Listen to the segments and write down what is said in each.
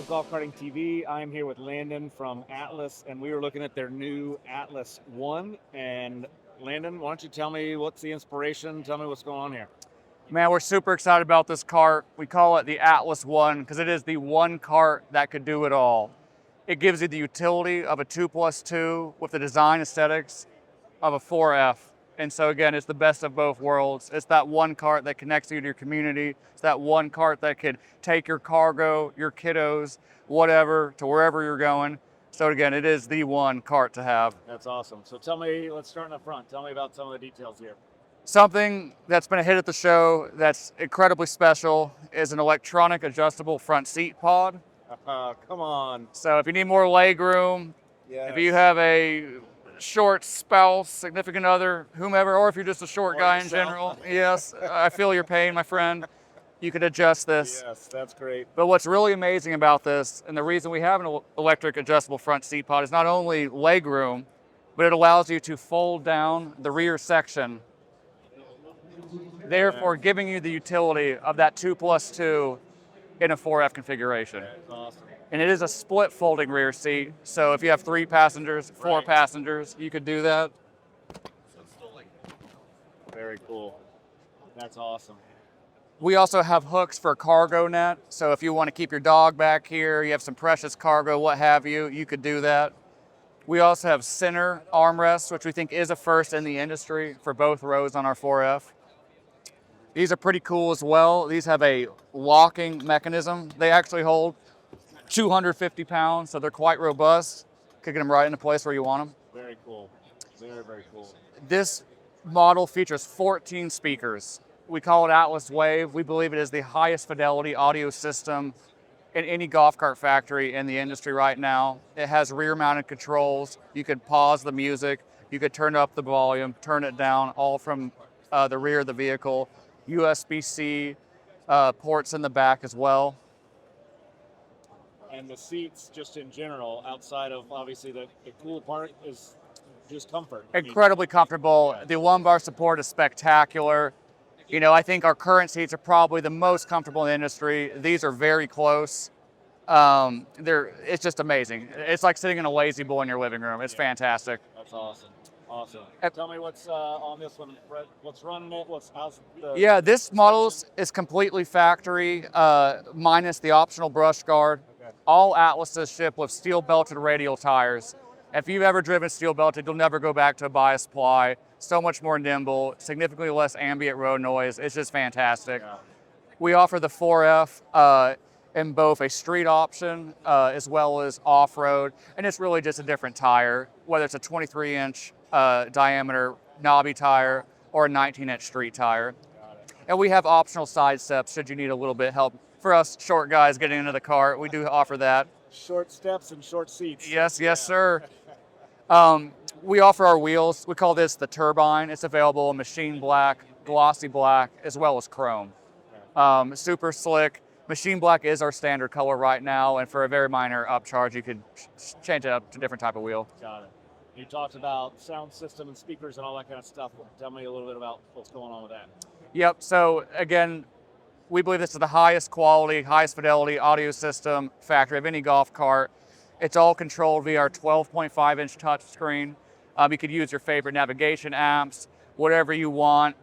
with GolfCartingTV. I'm here with Landon from Atlas, and we were looking at their new Atlas ONE. And Landon, why don't you tell me what's the inspiration? Tell me what's going on here. Man, we're super excited about this cart. We call it the Atlas ONE because it is the one cart that could do it all. It gives you the utility of a 2+2 with the design aesthetics of a 4F. And so again, it's the best of both worlds. It's that one cart that connects you to your community. It's that one cart that could take your cargo, your kiddos, whatever, to wherever you're going. So again, it is the one cart to have. That's awesome. So tell me, let's start in the front. Tell me about some of the details here. Something that's been a hit at the show that's incredibly special is an electronic adjustable front seat pod. Come on. So if you need more leg room, if you have a short spouse, significant other, whomever, or if you're just a short guy in general, yes, I feel your pain, my friend, you could adjust this. Yes, that's great. But what's really amazing about this, and the reason we have an electric adjustable front seat pod, is not only leg room, but it allows you to fold down the rear section, therefore giving you the utility of that 2+2 in a 4F configuration. That's awesome. And it is a split folding rear seat, so if you have 3 passengers, 4 passengers, you could do that. Very cool. That's awesome. We also have hooks for cargo net, so if you want to keep your dog back here, you have some precious cargo, what have you, you could do that. We also have center armrests, which we think is a first in the industry for both rows on our 4F. These are pretty cool as well. These have a locking mechanism. They actually hold 250 pounds, so they're quite robust. Kicking them right into place where you want them. Very cool. Very, very cool. This model features 14 speakers. We call it Atlas Wave. We believe it is the highest fidelity audio system in any golf cart factory in the industry right now. It has rear mounted controls. You could pause the music. You could turn up the volume, turn it down, all from the rear of the vehicle. USB-C ports in the back as well. And the seats, just in general, outside of obviously the cool part, is just comfort. Incredibly comfortable. The lumbar support is spectacular. You know, I think our current seats are probably the most comfortable in the industry. These are very close. It's just amazing. It's like sitting in a lazy boy in your living room. It's fantastic. That's awesome. Awesome. Tell me what's on this one, Brett. What's running it? Yeah, this model is completely factory, minus the optional brush guard. Okay. All Atlases ship with steel belted radial tires. If you've ever driven steel belted, you'll never go back to a bias ply. So much more nimble, significantly less ambient road noise. It's just fantastic. Yeah. We offer the 4F in both a street option as well as off-road, and it's really just a different tire, whether it's a 23-inch diameter knobby tire or a 19-inch street tire. And we have optional side steps should you need a little bit of help. For us short guys getting into the cart, we do offer that. Short steps and short seats. Yes, sir. We offer our wheels. We call this the Turbine. It's available in machine black, glossy black, as well as chrome. Super slick. Machine black is our standard color right now, and for a very minor upcharge, you could change it up to a different type of wheel. Got it. You talked about sound system and speakers and all that kind of stuff. Tell me a little bit about what's going on with that. Yep, so again, we believe this is the highest quality, highest fidelity audio system factory of any golf cart. It's all controlled via our 12.5-inch touchscreen. You could use your favorite navigation apps, whatever you want.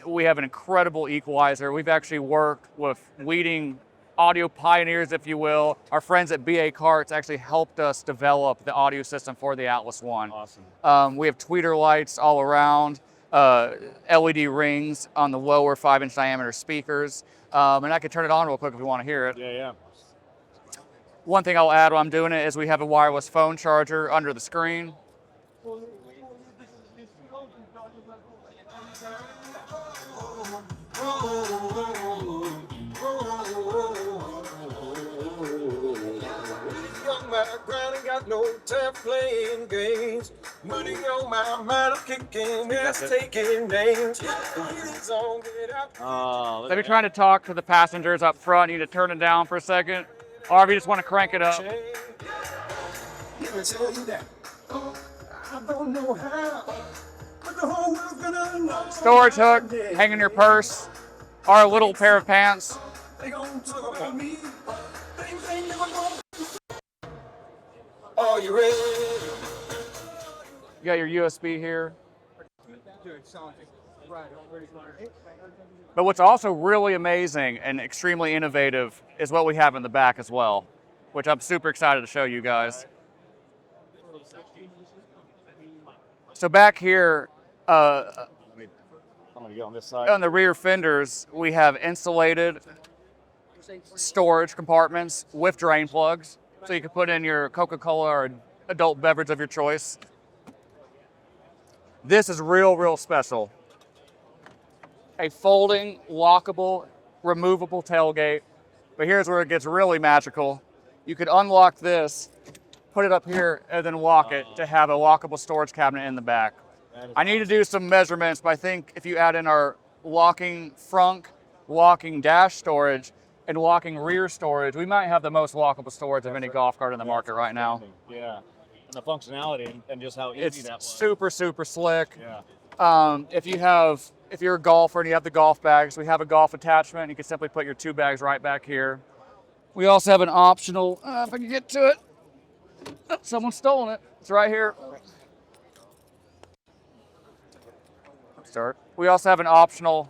We have an incredible equalizer. We've actually worked with leading audio pioneers, if you will. Our friends at PGA Carts actually helped us develop the audio system for the Atlas ONE. Awesome. We have tweeter lights all around, LED rings on the lower 5-inch diameter speakers, and I can turn it on real quick if you want to hear it. Yeah. One thing I'll add while I'm doing it is we have a wireless phone charger under the screen. Got no time playing games. Money on my mind, I'm kicking ass, taking names. If you're trying to talk to the passengers up front, you need to turn it down for a second, or if you just want to crank it up. Let me tell you that. I don't know how, but the whole world's gonna know. Storage hook, hang in your purse, or a little pair of pants. They gon' talk about me. Things they Are you ready? You got your USB here. But what's also really amazing and extremely innovative is what we have in the back as well, which I'm super excited to show you guys. So back here, I'm gonna go on this side. on the rear fenders, we have insulated storage compartments with drain plugs. So you can put in your Coca-Cola or adult beverage of your choice. This is real special. A folding, lockable, removable tailgate. But here's where it gets really magical. You could unlock this, put it up here, and then lock it to have a lockable storage cabinet in the back. I need to do some measurements, but I think if you add in our locking front, locking dash storage, and locking rear storage, we might have the most lockable storage of any golf cart in the market right now. Yeah, and the functionality and just how easy It's that was. super slick. Yeah. If you're a golfer and you have the golf bags, we have a golf attachment. You can simply put your 2 bags right back here. We also have an optional, if I can get to it. Oh, someone's stolen it. It's right here. Start. We also have an optional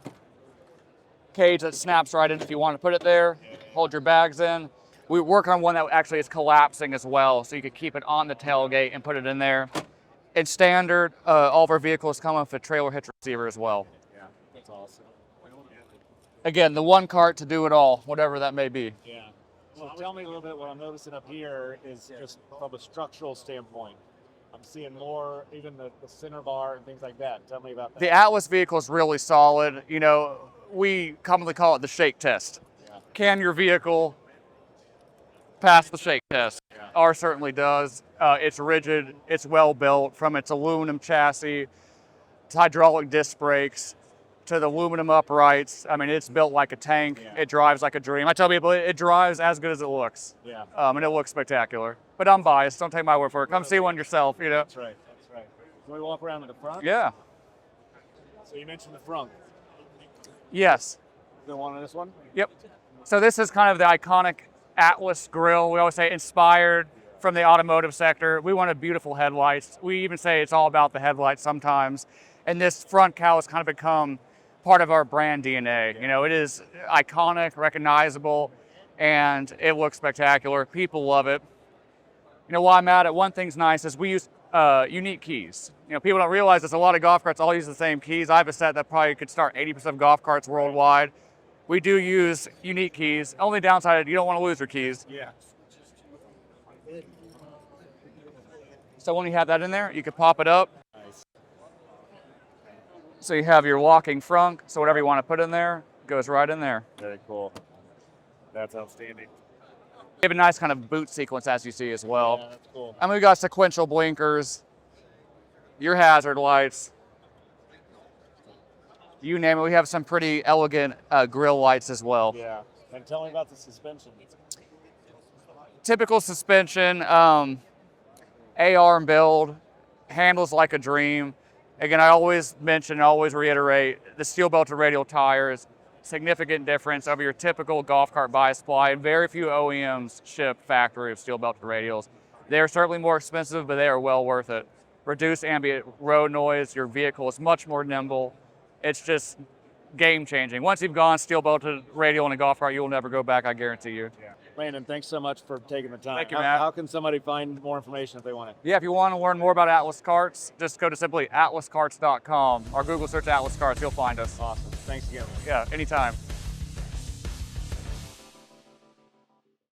cage that snaps right in if you want to put it there. Hold your bags in. We work on one that actually is collapsing as well, so you could keep it on the tailgate and put it in there. It's standard. All of our vehicles come with a trailer hitch receiver as well. Yeah, that's awesome. Again, the one cart to do it all, whatever that may be. Yeah. So tell me a little bit. What I'm noticing up here is just from a structural standpoint. I'm seeing more, even the center bar and things like that. Tell me about that. The Atlas vehicle is really solid. You know, we commonly call it the shake test. Yeah. Can your vehicle pass the shake test? Yeah. Ours certainly does. It's rigid, it's well built, from its aluminum chassis to hydraulic disc brakes to the aluminum uprights. I mean, it's built like a tank. Yeah. It drives like a dream. I tell people it drives as good as it looks. Yeah. And it looks spectacular. But I'm biased, don't take my word for it. Come see one yourself, you know. That's right. That's right. Can we walk around to the front? Yeah. So you mentioned the front. Yes. The one on this one? Yep. So this is kind of the iconic Atlas grille. We always say inspired from the automotive sector. We wanted beautiful headlights. We even say it's all about the headlights sometimes. And this front cowl has kind of become part of our brand DNA. You know, it is iconic, recognizable, and it looks spectacular. People love it. You know, while I'm at it, one thing's nice is we use unique keys. You know, people don't realize there's a lot of golf carts all use the same keys. I have a set that probably could start 80% of golf carts worldwide. We do use unique keys. Only downside, you don't want to lose your keys. Yeah. So when you have that in there, you can pop it up. Nice. So you have your locking front. So whatever you want to put in there goes right in there. Very cool. That's outstanding. We have a nice kind of boot sequence, as you see as well. Yeah, that's cool. And we've got sequential blinkers, your hazard lights, you name it. We have some pretty elegant grill lights as well. Yeah. And tell me about the suspension. Typical suspension, AR build, handles like a dream. Again, I always mention, always reiterate, the steel belted radial tires, significant difference over your typical golf cart bias supply. Very few OEMs ship factory of steel belted radials. They are certainly more expensive, but they are well worth it. Reduce ambient road noise, your vehicle is much more nimble. It's just game changing. Once you've gone steel belted radial in a golf cart, you will never go back, I guarantee you. Yeah. Landon, thanks so much for taking the time. Thank you, how, Matt. how can somebody find more information if they want it? Yeah, if you want to learn more about Atlas Carts, just go to simply atlascarts.com or Google search Atlas Carts, you'll find us. Awesome. Thanks again. Yeah, anytime.